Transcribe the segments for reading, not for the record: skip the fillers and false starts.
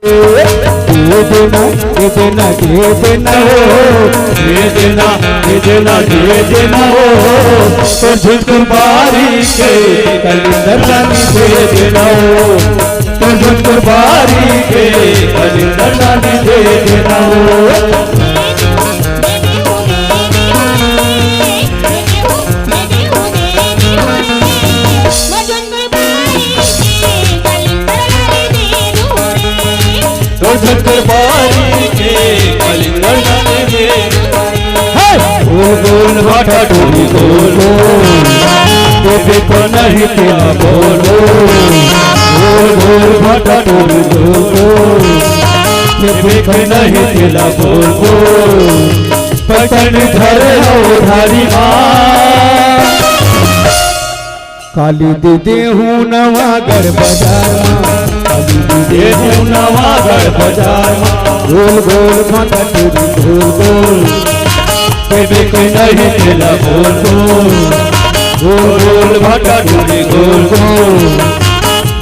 दे देना दे देना दे देना हो, दे देना दे देना दे देना हो, तो झुटबारी के कलिंदर रानी दे देना हो, तो झुटबारी के कलिंदर रानी दे देना हो। झुटबारी के कलिंदर रानी दे गोल गोल भाटा डोली गोलो, बेबे को नहीं तेरा बोलो, गोल गोल भाटा डोली गोलो, बेबे को नहीं तेरा बोलो, पटन धरे हो धारी माँ। काली दीदी हूँ नवागढ़ बाजार, काली दीदी हूँ नवागढ़ बाजार, गोल गोल भाटा डोली गोल गोल, बेबे कोई नहीं तेरा बोल गोल, गोल गोल भाटा डोली गोल गोल,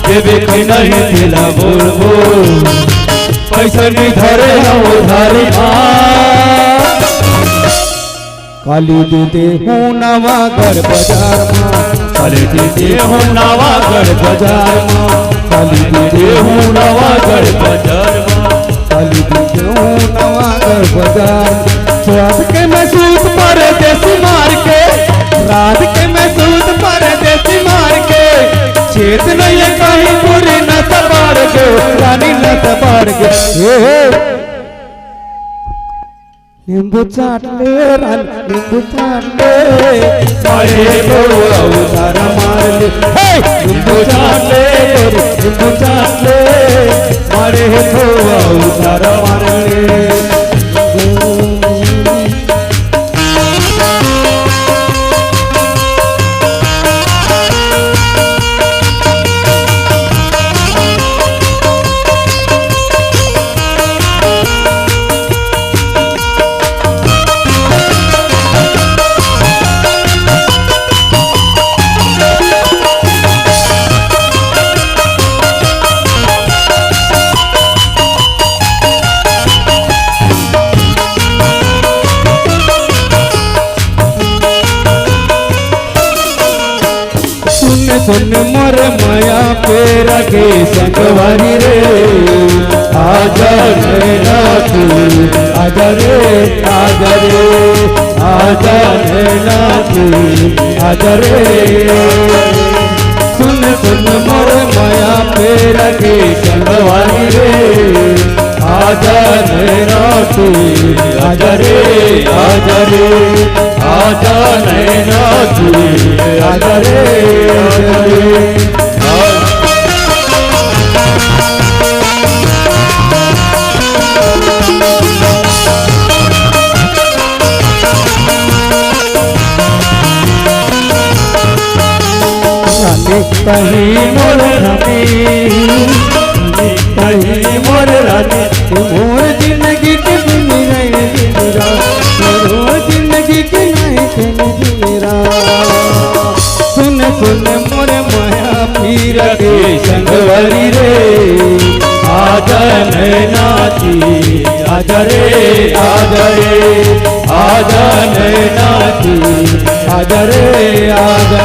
बेबे कोई नहीं तेरा बोल गोल, पैसा नहीं धरे हो धारी माँ। काली दीदी हूँ नवागढ़ बाजार माँ, काली दीदी हूँ नवागढ़ बाजार माँ, काली दीदी हूँ नवागढ़ बाजार माँ, काली दीदी हूँ नवागढ़ बाजार। रात के मैं सूत पर देसी मार के, रात के मैं सूत पर देसी मार के, चेत नहीं है कहीं पूरी न सबाड़ के, रानी न सबाड़ के। नींबू चाट ले रानी नींबू चाट ले, मारे बोला उतारा मार ले, नींबू चाट ले नींबू चाट ले, मारे बोला उतारा मार ले। सुन मोर माया पे रखे संगवारी रे, आजा नैना तू आजा रे आजा रे, आजा नैना तू आजा रे। सुन सुन मोर माया पे रखे संगवारी रे, आजा नैना तू आजा रे आजा रे, आजा नैना तू आजा रे आजा रे। कहीं मोर रानी, कहीं मोर रानी, मोर जिंदगी के दिन नहीं मेरा, मोर जिंदगी के नहीं मेरा। सुन सुन मोर माया पीर के संगवारी रे, आजा नैना ती आजा रे आजा रे, आजा नैना ती आजा रे आजा